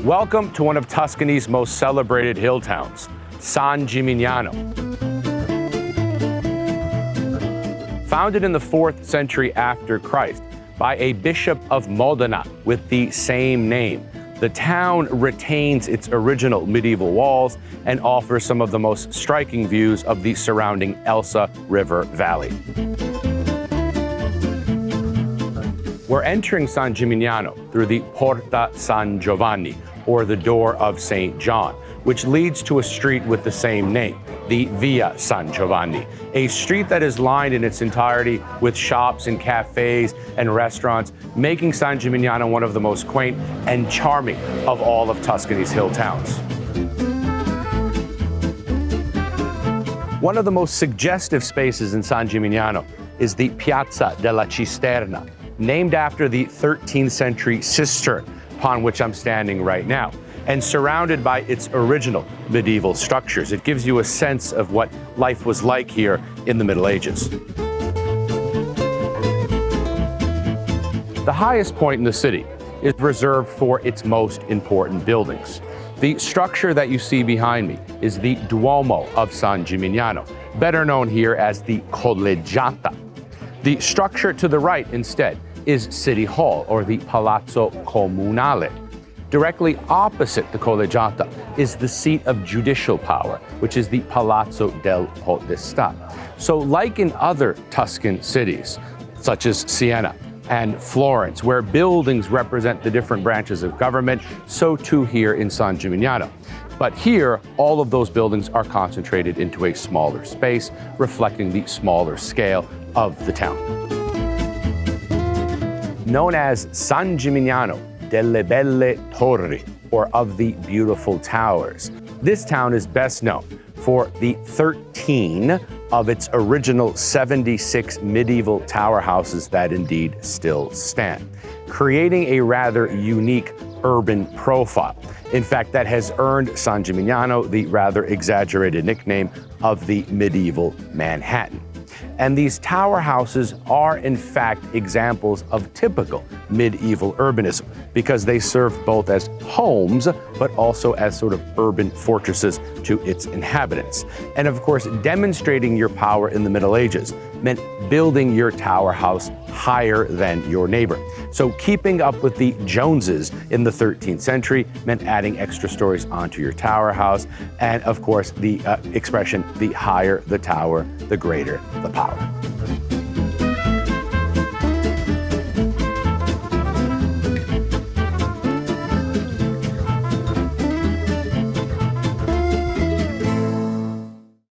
Welcome to one of Tuscany's most celebrated hill towns, San Gimignano. Founded in the 4th century after Christ by a bishop of Modena with the same name, the town retains its original medieval walls and offers some of the most striking views of the surrounding Elsa River Valley. We're entering San Gimignano through the Porta San Giovanni, or the Door of St. John, which leads to a street with the same name, the Via San Giovanni, a street that is lined in its entirety with shops and cafes and restaurants, making San Gimignano one of the most quaint and charming of all of Tuscany's hill towns. One of the most suggestive spaces in San Gimignano is the Piazza della Chisterna, named after the 13th century cistern upon which I'm standing right now, and surrounded by its original medieval structures. It gives you a sense of what life was like here in the Middle Ages. The highest point in the city is reserved for its most important buildings. The structure that you see behind me is the Duomo of San Gimignano, better known here as the Collegiata. The structure to the right, instead, is City Hall, or the Palazzo Comunale. Directly opposite the Collegiata is the seat of judicial power, which is the Palazzo del Podestà. So like in other Tuscan cities, such as Siena and Florence, where buildings represent the different branches of government, so too here in San Gimignano. But here, all of those buildings are concentrated into a smaller space, reflecting the smaller scale of the town. Known as San Gimignano delle Belle Torri, or of the beautiful towers, this town is best known for the 13 of its original 76 medieval tower houses that indeed still stand, creating a rather unique urban profile. In fact, that has earned San Gimignano the rather exaggerated nickname of the medieval Manhattan. And these tower houses are, in fact, examples of typical medieval urbanism because they served both as homes, but also as sort of urban fortresses to its inhabitants. And of course, demonstrating your power in the Middle Ages meant building your tower house higher than your neighbor. So keeping up with the Joneses in the 13th century meant adding extra stories onto your tower house. And of course, the expression, the higher the tower, the greater the power.